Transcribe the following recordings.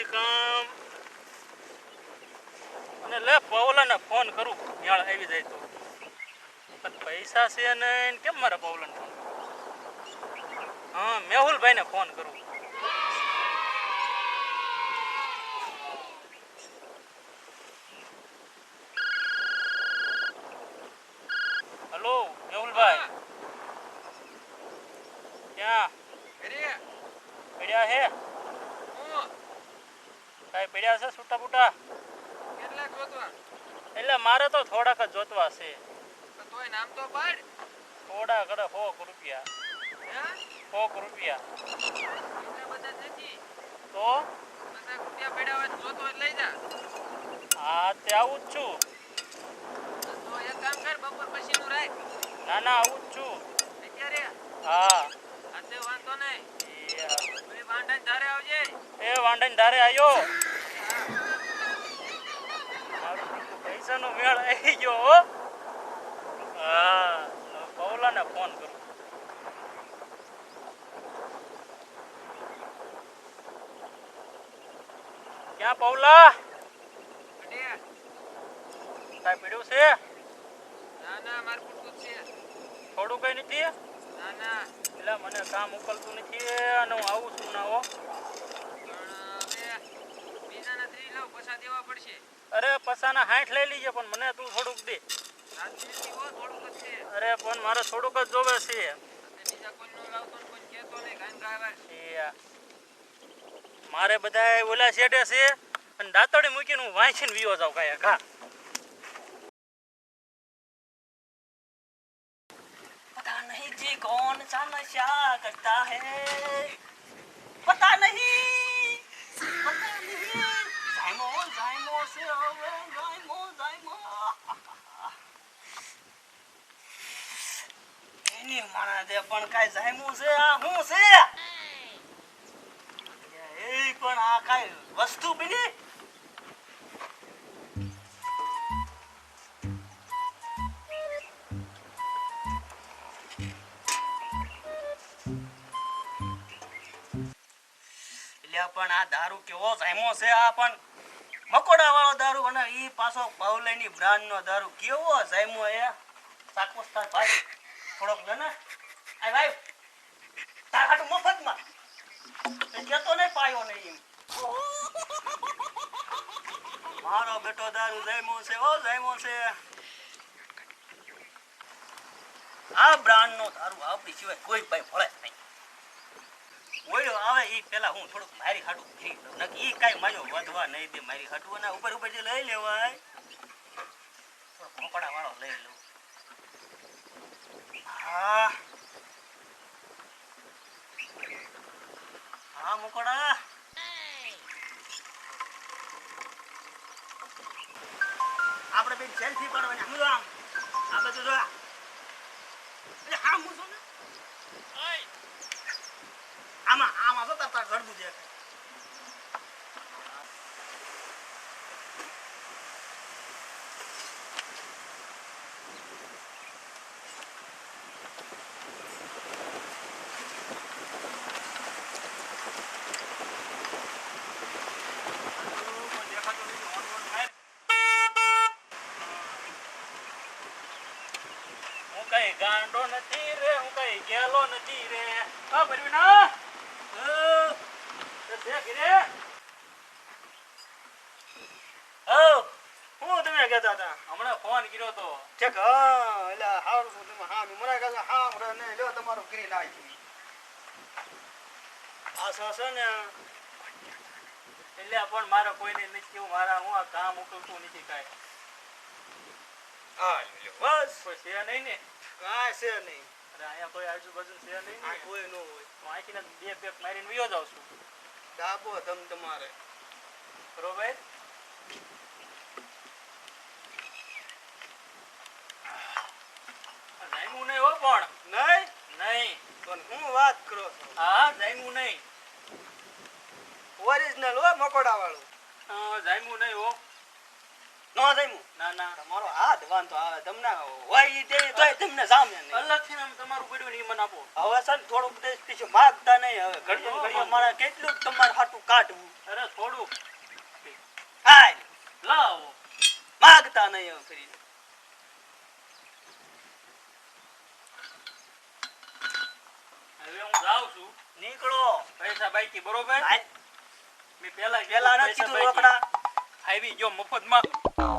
નથી કામ અને લે પવલાને ફોન કરું યાળ આવી જાય તો પણ પૈસા છે નહીં કેમ મારે પવલાને ફોન હા મેહુલભાઈને ફોન કરું હલો મેહુલભાઈ ક્યાં પડ્યા હે કાંઈ પડ્યા છે છૂટા બૂટા એટલે મારે તો થોડાક જ જોતવા છે થોડા કરે 100 રૂપિયા 100 રૂપિયા તો હા તે આવું જ છું ના ના આવું જ છું હા એ વાંઢાને ધારે આવ્યો પૈસાનો મેળ આવી ગયો હો હા પૌલાને ફોન કરું ક્યાં પૌલા કાંઈ પીડ્યું છે થોડું કઈ નથી એટલે મને કામ ઉકલતું નથી અને હું આવું છું ના હો અરે પસાના 60 લઈ લીજે પણ મને તું થોડુંક દે અરે પણ મારે થોડુંક જ જોવે છે મારે બધા ઓલા શેડે છે અને દાંતડી મૂકીને હું વાંચીને વિયો જાઉં કાંઈ ઘા पता नहीं जी कौन सा नशा करता है पता नहीं जाइमो जाइमो से होवे जाइमो जाइमो એની મારા દે પણ કાઈ જાઈમો છે આ હું છે એ પણ આ કાઈ વસ્તુ બની પણ આ દારૂ કેવો જામ્યો છે આ પણ મકોડા વાળો દારૂ અને ઈ પાછો પાવલાની બ્રાન્ડ નો દારૂ કેવો જામ્યો એ સાકોસ્તા ભાઈ થોડોક ને આ ભાઈ તાર હાટુ મફતમાં એ કેતો નહીં પાયો નહીં મારો બેટો દારૂ જામ્યો છે ઓ જામ્યો છે આ બ્રાન્ડ નો દારૂ આપણી સિવાય કોઈ ભાઈ ભળે નહીં ઓયો આવે ઈ પેલા હું થોડુંક મારી હાટું ફરી લઉં નક ઈ કાઈ માયો વધવા નહીં દે મારી હાટું અને ઉપર ઉપર જે લઈ લેવાય થોડોક મકોડા વાળો લઈ લઉં હા હા મકોડા આપણે બે સેલ્ફી પાડવાની સમજો આમ આ બધું જો એટલે હા હું છું ને આમાં આમાં તો તાર ઘડબું દેખાય હું કઈ ગાંડો નથી રે હું કઈ ગેલો નથી રે હા પરવીના તમે કહેતા હતા હમણાં ફોન કર્યો તો ઠીક હા એટલે હારું છું તમે હા મને કહે હા હમણાં નહીં લ્યો તમારું કરી નાખી આ છે ને એટલે પણ મારે કોઈને નથી કેવું મારા હું આ કામ ઉકલતું નથી કાંઈ હા બસ કોઈ છે નહીં ને કાંઈ છે નહીં અરે અહીંયા કોઈ આજુબાજુ છે નહીં ને કોઈ ન હોય હું આખીને 2 પેક મારીને વિયો જાઉં છું ડાબો ધમ તમારે બરોબર જામ્યું નહીં હો પણ નહીં નહીં પણ હું વાત કરો છો હા જામ્યું નહીં ઓરિજિનલ હો મકોડા વાળું જામ્યું નહીં હો નો જમ્યું ના ના તમારો હાથ વાંધો આવે તમને હોય ઈ દે તોય તમને સામે નહીં અલગથી આમ તમારું પડ્યું ને ઈ મને આપો હવે સર થોડુંક દેશ માગતા નહીં હવે ઘડીએ ઘડીએ મારે કેટલું તમારે હાટું કાઢવું અરે થોડું હાય લાવો માગતા નહીં હવે ફરી હવે હું જાઉં છું નીકળો પૈસા બાકી બરોબર હાલ મેં પેલા પેલા નથી કીધું રોકડા આવી ગયો મફતમાં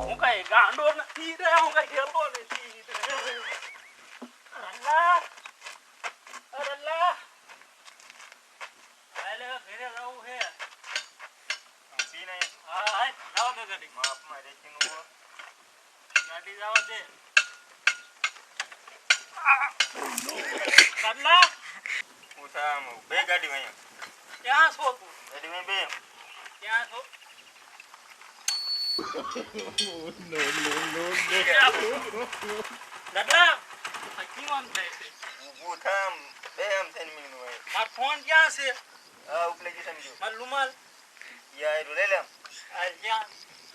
હું કઈ ગાંડો નથી રે હું કઈ ગેલો નથી અલ્લાહ અલ્લાહ હાલે ઘરે રહું હે સીને હા હા જાવ દે ગાડી માપમાં રેખીનું ગાડી જાવ દે અલ્લાહ ઉઠામ બે ગાડી માં ક્યાં છો તું ગાડી માં બે ક્યાં છો દાદા આ કેમ થાય છે ઉઠામ બે આમ થઈને મીનું હોય મારો ફોન ક્યાં છે આ ઉપલે જી સમજો મારો રૂમાલ યાર લે લે આ ક્યાં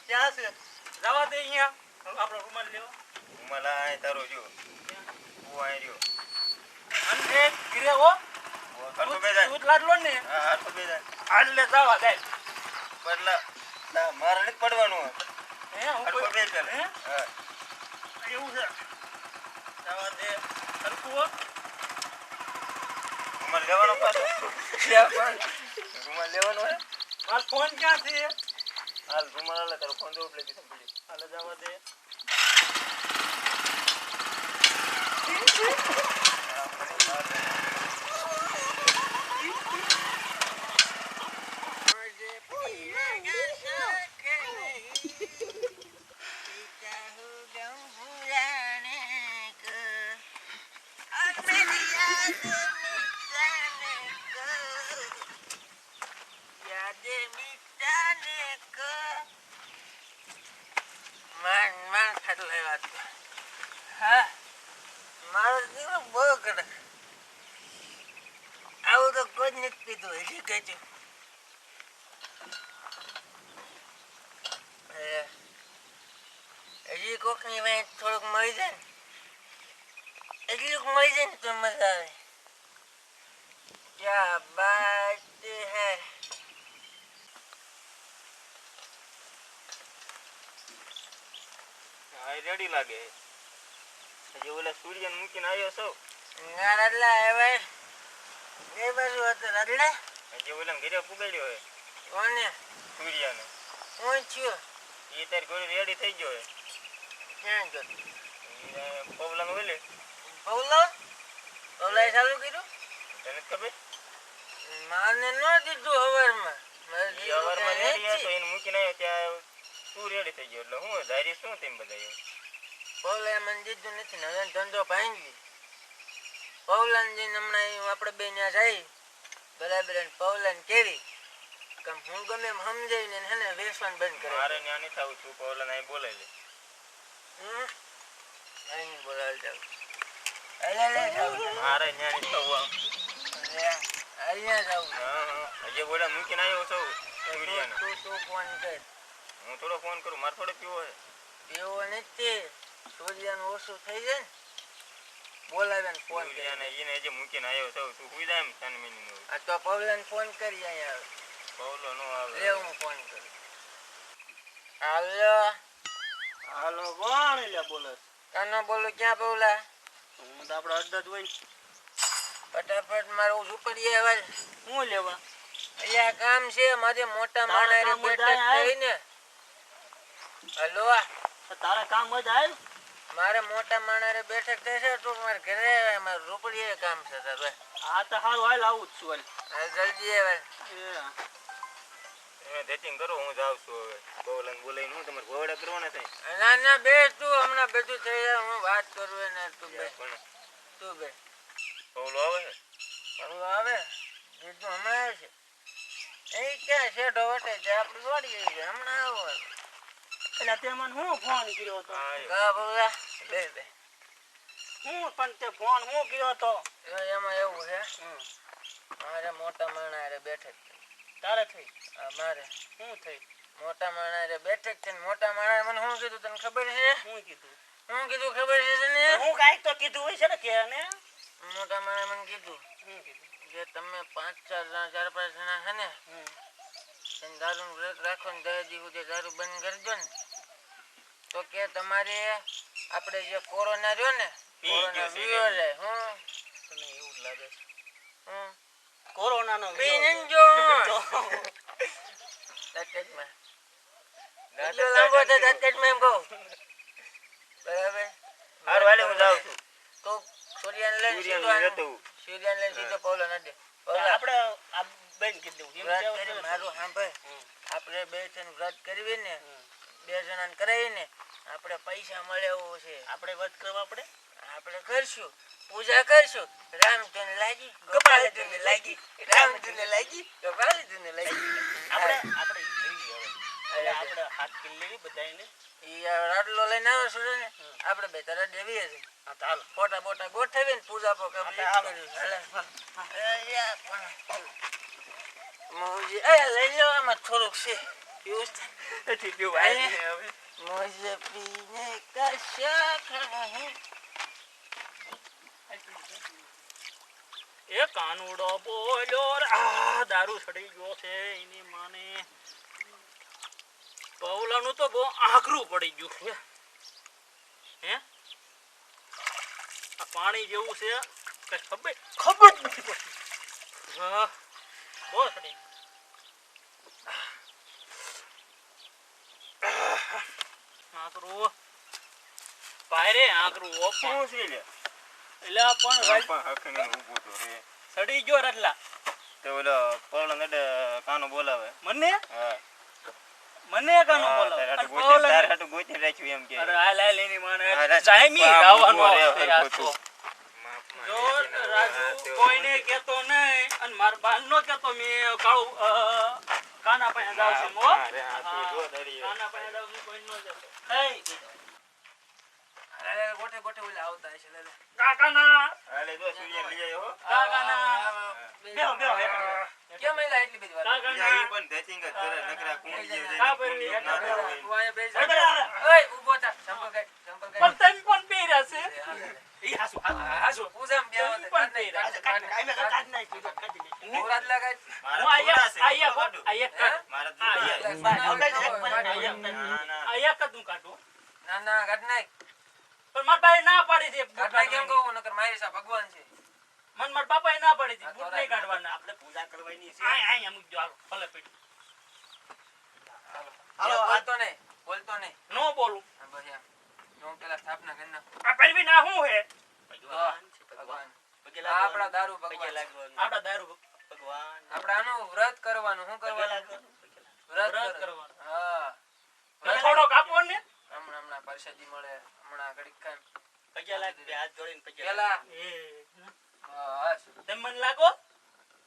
ક્યાં છે જવા દે અહીંયા આપણો રૂમાલ લેવા ઉમલા આ તારો જો ઓ આ રહ્યો અને ઘરે હો ઓ કરતો બે જાય તું લાડલો ને હા હા તો બે જાય હાલ લે જવા દે પડલા ના મારે નથી પડવાનું હે હું અડકો બે ચાલે હે હા એવું છે જવા દે સરખું હો ઉમર લેવાનો પાછો રૂમાલ લેવાનો હે મારો ફોન ક્યાં છે હાલ રૂમાલ લે તારો ફોન તો ઉપલે જી સમજો હાલ જવા દે આવું તો કોઈ નથી પીધું હજી કહેજો હજી કોકની વાંચ થોડુંક મળી જાય ને એટલું મળી જાય ને તો મજા આવે ક્યાં બાત હે રેડી લાગે હજી ઓલા સૂર્યને મૂકીને આવ્યો છો ના રડલા હવે એ બાજુ હતો રડલા હજી ઓલા ઘરે પુગાડ્યો હે કોને સૂર્યને કોણ છું એ તારી ગોળી રેડી થઈ ગયો હે ક્યાં ગયો પવલા નો બોલે પવલા પવલા ચાલુ કર્યું તને ખબર માને ન દીધું હવારમાં હવારમાં રેડી હતો એને મૂકીને આવ્યો ત્યાં તું રેડી થઈ ગયો એટલે હું ધારી શું તેમ બધા પવલા મને દીધું નથી ને હવે ધંધો ભાંગી પવલાને જઈને હમણાં આપણે બે ત્યાં જાય બરાબર પવલાને કેવી હું ગમે એમ સમજાવીને હે ને વેસવાનું બંધ કરે મારે ત્યાં નથી આવું છું પવલાને અહીં બોલાવી લે અહીં બોલાવી જાવ મારે ત્યાં નથી થવું અહીંયા જાઉં હજી બોલા મૂકીને આવ્યો છો તું ફોન કર હું થોડો ફોન કરું મારે થોડો પીવો હે પીવો નથી સૂર્યાનું ઓછું થઈ જાય ને બોલાવે ને ફોન કરીને એને હજી મૂકીને આવ્યો છો તું સુઈ જાય એમ ત્રણ મિનિટ આ તો પવલાને ફોન કરી અહીંયા પવલો નો આવે લે હું ફોન કરું હાલો હાલો કોણ લે બોલે કાનો બોલું ક્યાં પવલા હું તો આપણે અડધા જ હોય ને ફટાફટ મારું સુપરીએ હવે હું લેવા અહીંયા કામ છે મારે મોટા માણસ બેઠક થઈ ને હલો તારા કામ જ આવ્યું મારે મોટા માણસ બેઠક થઈ છે તો મારે ઘરે મારે રૂપડીએ કામ છે તારે હા તો હારું હાલ આવું જ છું હાલ જલ્દી હવે એ ધેટિંગ કરો હું જાઉં છું હવે પવલન બોલાઈને હું તમારે ગોવડા કરવાના છે ના ના બેસ તું હમણાં બધું થઈ જાય હું વાત કરું ને તું બે તું બે પવલો આવે છે પવલો આવે જીતું હમણાં આવે છે એ ક્યાં શેઠો વટે છે આપણે દોડી છે હમણાં આવો એટલે તે મને હું ફોન કર્યો હતો હા પવલા બે બે હું પણ તે ફોન હું કર્યો હતો એમાં એવું છે મારે મોટા માણસ બેઠક તારે થઈ મારે શું થઈ મોટા માણસ રે બેઠક છે ને મોટા માણસ મને શું કીધું તને ખબર છે? હું કીધું શું કીધું ખબર છે તને? હું કાંઈક તો કીધું હોય છે ને કે ને મોટા માણસ મને કીધું હું કીધું કે તમે 5-4 જણા છે ને તેને દારૂનું વ્રત રાખો ને 10 દી સુધી દારૂ બંધ કરજો ને તો કે તમારે આપણે જે કોરોના રહ્યો ને કોરોના વિયો જાય. તને એવું જ લાગે છે હું કોરોનાનો પીને જો દાંતમાં એટલો લાંબો તો દાંતમાં એમ કહું. બરાબર હારું હાલે હું જાઉં છું. તો સૂર્યાને લઈને સીધો પૌલો નડે. આપણે આ બેન કીધું એમ વ્રત કેવું કરી છે? મારું સાંભળ આપણે 2 જણ વ્રત કરવી ને 2 જણાને કરાવી ને આપણે પૈસા મળે એવું છે. આપણે વાત કરવા આપણે કરશું પૂજા કરશું રામધૂન લાગી ગોપાલધૂન લાગી રામધૂન લાગી ગોપાલધૂન લાગી. આપણે ઈ કરીએ હવે આપણે હાથ કરી લેવી બધાયને. ઈ રાડલો લઈને આવે છે ને આપણે બે તરત દેવીએ છે. હા તો હાલો ફોટા બોટા ગોઠવીને પૂજા પર લઈ લો આમાં થોડુંક છે નથી પીવું હવે મોજે પીને કશા ખાહે. એ કાનુડો બોલ્યો રે, આ દારૂ ચડી ગયો છે એની માને. પૌલાનું તો બહુ આકરું પડી ગયું છે. હે આ પાણી જેવું છે કે ખબર જ નથી પડતી. હા બહુ ચડી ગયું. આકરું પાયરે આકરું ઓપણ શું છે લે એટલે પણ સડી ગયો રટલા તો ઓલો પૌલો નડે કાનો બોલાવે મને હા મને કાનો બોલો તાર હાટુ ગોતી રાખ્યું એમ કે અરે આ લાય લેની માને અરે, જાયમી આમ આવવાનો ઊભો રહ્યો, છે હરખો આ તો. તું. જો રાજુ કોઈને કહેતો નહીં અને માર બાલ નો કહેતો મેં કાળું કાના પાસે જાવ છું હો. અરે, આ તું જો દરિયો. કાના પાસે જાવ છું કોઈ નો જતો. અરે ગોઠે ગોઠે ઓલા આવતા હશે લે કાકાના હાલે જો સૂર્ય લઈ આવ્યો હો. કાકાના બેહો, બેહો, કેમ એલા એટલી બધી વાર? કાકાના ઈ પણ ધેચિંગ જ કરે, નકરા કુંડી જેવું જાય. કા ભરી કુંડી ના થાય. તું અહીંયા બેસી અરે, જા. અરે. ઓય ઊભો થા ચંપલ કાઢ પણ તમે પણ પહેર્યા છે ઈ હાસુ, હાસુ. હાસુ પૂજામ બેહો તમે પણ પહેર્યા. કાઢ નાખ, તું કાઢ નાખ. મુરાદ લગાડ મારા હું આયા થોડા છે, આયા હું કાઢું. આયા કાઢ મારા હા, થોડા યા. છે. ના આયા કદું કાઢું ના કાઢ નાખ પણ મારા ભાઈ ના પાડી છે કાઢ નાખ કેમ કહું નકર મારી સા ભગવાન છે. મન મારા બાપાએ ના પાડી હતી બૂટ નહીં કાઢવાના આપણે પૂજા કરવાની છે. આય આય અમુક જો હાલો ભલે પડી હાલો, બોલતો નહીં નો બોલું હા, બસ એમ. હું પેલા સ્થાપના કરી નાખું. આ પરવી ના હું હે ભગવાન છે, ભગવાન. ભગવાન પગે આ લાગવાનું. આપણા દારૂ પગે ભગવાન છે. લાગવાનું. આપડા દારૂ ભગવાન. આપણે આનું વ્રત કરવાનું શું પગે કરવાનું લાગવાનું. વ્રત વ્રત કરવાનું. હા તો થોડોક આપો ને હમણાં પ્રસાદી મળે હમણાં ઘડીક ખાન પગે લાગ, બે હાથ જોડીને પગે લાગ. પેલા એ બસ તમે મને લાગો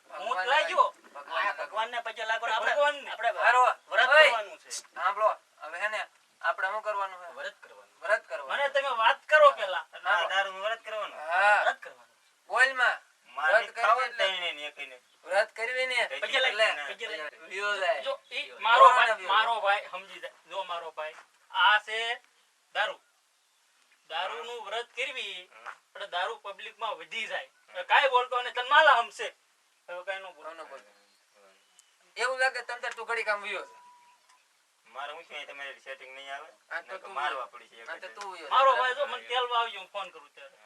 હું જ લાગ્યો આ ભગવાન ભગવાનને પગે લાગવાનું. આપણે ભગવાનને. આપણે હારો વ્રત ઓય, કરવાનું છે. સાંભળો હવે હે ને આપણે શું કરવાનું છે વ્રત કરવાનું. વ્રત કરવાનું મને તમે વાત કરો પેલા આ દારૂનું વ્રત કરવાનું. હા વ્રત કરવાનું. બોલમાં મારે વ્રત ખાવા જ કરવી દઈને ને એકઈને. વ્રત કરવી ને પગે લાગ, એટલે પગે લાગ. વિયો જાય. જો ઈ મારો ભાઈ સમજી જાય જો મારો ભાઈ આ છે દારૂ દારૂનું વ્રત કરવી એટલે દારૂ પબ્લિક માં વધી જાય હવે કાંઈ બોલતો ને તને માલા હમશે હવે કાંઈ નો બોલ કોનો બોલ? એવું લાગે તમ તાર તું ઘડી કામ વિયો છે મારે હું છું, અહીં તમારી સેટિંગ નહીં આવે. આ તો નકર તું મારવા પડી છે એક આ તો જ. તું વિયો મારો ભાઈ જો મને તેલવા આવજો હું ફોન કરું ત્યારે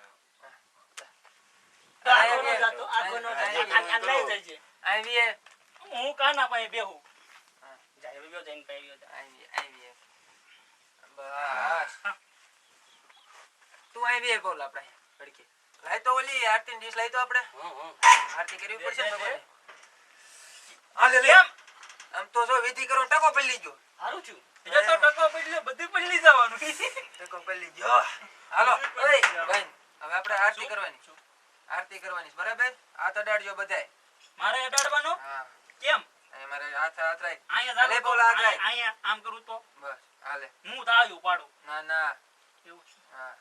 આગો નો જાતો, આગો નો જાતો. આ લઈ જાય છે. આવીએ હું કાના પાસે બેહું જાય, વિયો જઈને પાઈ વિયો જાય. આવીએ બસ તું આવીએ બોલ આપણે ઘડીકે લાય તો ઓલી આરતી ડીશ લાય તો આપણે આરતી કરવી પડશે ને ભગવાનની. હાલે લે આમ તો જો વિધિ કરો ટકો પડી ગયો હારું છું. એટલે તો ટકો પડ્યો બધી પડી જવાનું ટકો પડી ગયો હાલો ઓય બેન હવે આપણે આરતી કરવાની આરતી કરવાની છે, બરાબર હાથ અડાડજો બધાય મારે અડાડવાનો હા કેમ અહીં મારે હાથ રાખ અહીંયા લે જાગો બોલ હાથ રાખ અહીંયા આમ કરું તો બસ હાલે હું તાળ્યું પાડું ના ના એવું છે હા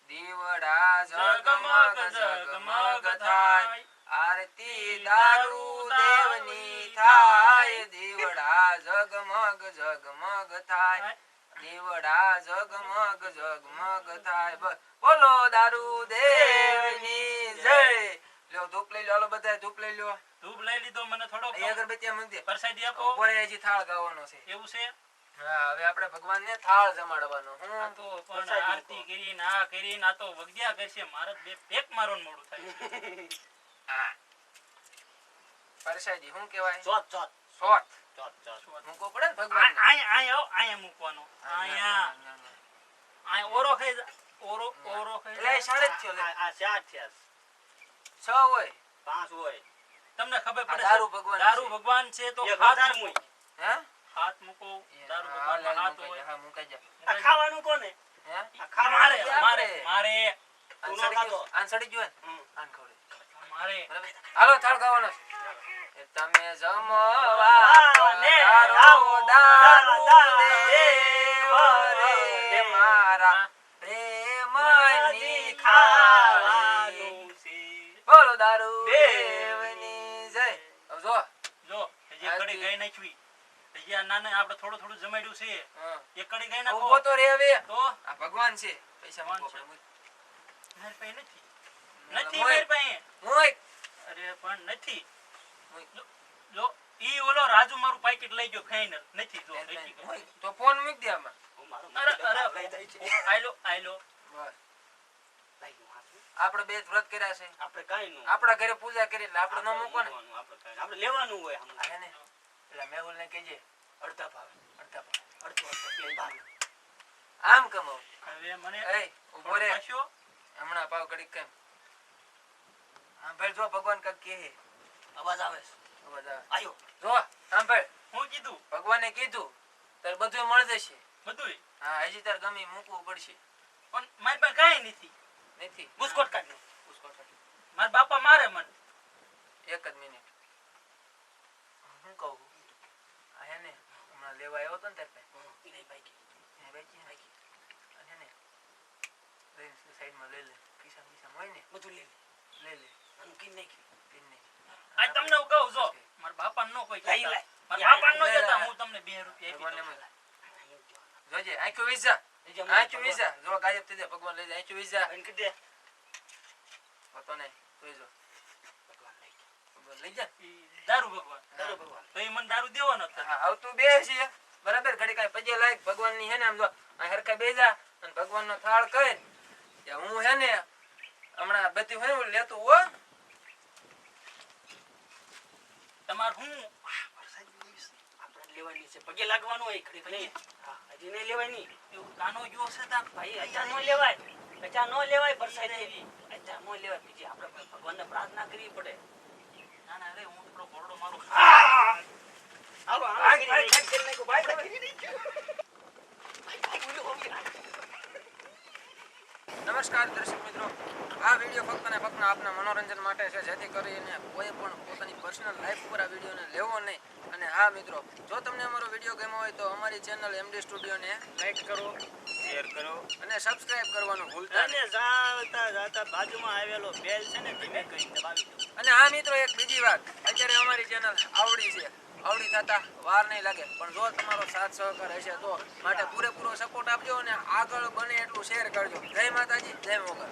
દીવડા ઝગમગ ઝગમગ થાય આરતી દારૂ દેવની થાય દીવડા જગમગ જગમગ થાય દીવડા જગમગ જગમગ થાય બસ બોલો દારૂ દેવની જય લ્યો ધૂપ લઈ લો હાલો બધા ધૂપ લઈ લો ધૂપ લઈ લીધો મને થોડો અહીં અગરબત્તી મૂકી દે પ્રસાદી આપો ઉપર હજી થાળ ગાવાનો છે એવું છે હા હવે આપણે ભગવાનને થાળ જમાડવાનો આ હું તો પણ આરતી કરીને આ કરીને આ તો વગડ્યા કરશે મારે બે પેક મારવાનું મોડું થાય પરસાદી શું કહેવાય ચોથ ચોથ સોત ચોથ ચોથ મૂકવો પડે ને ભગવાન અહીંયા મૂકવાનો અહીંયા ઓરો ખાઈ ઓરો ખાઈ એટલે સાડે જ થયો લે આ ચાર થયા 6 હોય 5 હોય તમને ખબર પડે દારૂ ભગવાન દારૂ છે. ભગવાન છે તો એક હાથ હજાર મૂકો. મુઈ. હે હાથ મૂકો દારૂ હા, ભગવાન હાથ મુકાઈ હોય જા, હા મુકાઈ જા આ ખાવાનું કોને હે આ ખાવાનું મારે આપણે. મારે મારે તું ન આન ખાતો. સડી ગયો ને હમ. આન ખવડે મારે બરાબર હાલો થાળ ગાવાનો છે. એ તમે જમવા ને પધારો દારૂ દારૂ દેવ રે મારા પ્રેમની ખાવાની ખાવાનું છે. બોલો દારૂ દેવ. દેવની જય હવે જો જો હજી એક કડી ગાય નાખવી હજી આ નાને આપણે થોડું થોડું જમાડ્યું છે હા. એક કડી ગાય ઊભો નાખો તો રે હવે તો આ ભગવાન છે પૈસા ભગવાન મૂકો છે. પડે મારી પાસે નથી મારી પાસે મોય અરે પણ નથી મોય જો ઈ ઓલો રાજુ મારું પાકીટ લઈ ગયો ફાઈનલ નથી જો નથી ગયો. મોય તો ફોન મૂક દે આમાં હું મારો અરે મોબાઈલ અરે લઈ જાય છે. આયલો બસ લઈ ગયો હાથ. આપણે બે જ વ્રત કર્યા છે આપણે કાંઈ નું. આપણા ઘરે પૂજા કરી એટલે આપણે ન આપણે મૂકો ને મૂકવાનું, આપણે કાંઈ. આપણે લેવાનું હોય આમ. આ હે ને પેલા મેહુલ ને કહેજે અડધા ભાવે. અડધા ભાગ. અડધો અડધો બે ભાવે. આમ કમાવ હવે મને એ ઉભો રે પાછો હમણાં પાવ કડીક કેમ આમ ભાઈ જો ભગવાન કાક કહે અવાજ આવે છે. બધા આયો. જો આમ ભાઈ હું કીધું ભગવાને કીધું તાર બધું મળી જશે બધું હા હજી તાર ગમે મૂકવું પડશે પણ મારી પાસે કાંઈ નથી નથી બુસ્કોટ કાઢ લો. બુસ્કોટ કાઢ. મારા બાપા મારે મને એક જ મિનિટ હું કહું આ હે ને હમણાં લેવા આવ્યો હતો ને તાર પાસે ઈ નહીં બાકી. એ બાકી અને હે ને લઈને સાઈડમાં લઈ લે ખિસ્સા ખિસ્સા હોય ને બધું લઈ લે. લઈ લે આનું કીન નાખી. પીને આ તમને હું કહું જો મારા બાપા નો કોઈ લઈ કહેતા. લે. મારા બાપા નો લઈ લે. કહેતા હું તમને 2 રૂપિયા ભગવાનને આપી મળે. દઉં. જોજે આંખો વીસા લઈ જા. આંખો વીસા જો ગાયબ થઈ જાય ભગવાન લઈ જાય આંખો વીસા એને કીધે. હોતો નહીં તું જો ભગવાન લઈ ગયા. ભગવાન લઈ જા ઈ દારૂ ભગવાન દારૂ ભગવાન. તો એ મને દારૂ દેવાનો હતો. હા આવતું બે છે બરાબર ઘડી કાંઈ પજે લાયક ભગવાન ની હે ને આમ જો આ હરખા બેજા અને ભગવાન નો થાળ કર કે હું હે ને હમણાં બધી હોય ને લેતું હો તમાર હું આપણે લેવાની છે. પગે લાગવાનું હોય ઘડીક નહીં. હા, હજી નહીં લેવાય નહીં. એવું કાનો જો છે તા ભાઈ અચા નો લેવાય. અચા નો લેવાય પરસાદી. અચા નો લેવાય. બીજી આપણે ભગવાનને પ્રાર્થના કરવી પડે. ના ના રે હું થોડો ઘોડો મારું હાલો, આમ કરી નાખ્યું. ભાઈ, કરી નાખ્યું. ભાઈ, બોલો, હવે. નમસ્કાર દર્શક મિત્રો આ વિડીયો ફક્ત ને ફક્ત આપના મનોરંજન માટે છે જેથી કરીને કોઈ પણ પોતાની પર્સનલ લાઈફ પર આ વિડીયોને લેવો નહીં અને હા મિત્રો જો તમને અમારો વિડીયો ગમ્યો હોય તો અમારી ચેનલ એમડી સ્ટુડિયોને લાઈક કરો, શેર કરો. અને સબસ્ક્રાઇબ કરવાનું ભૂલતા નહીં. અને જાતા જાતા બાજુમાં આવેલો બેલ છે ને ધીમે કરીને દબાવી દો. અને હા મિત્રો એક બીજી વાત અત્યારે અમારી ચેનલ આવડી છે આવડી થતા વાર નહીં લાગે પણ જો તમારો સાથ સહકાર હશે તો માટે પૂરેપૂરો સપોર્ટ આપજો અને આગળ બને એટલું શેર કરજો જય માતાજી જય મોગલ.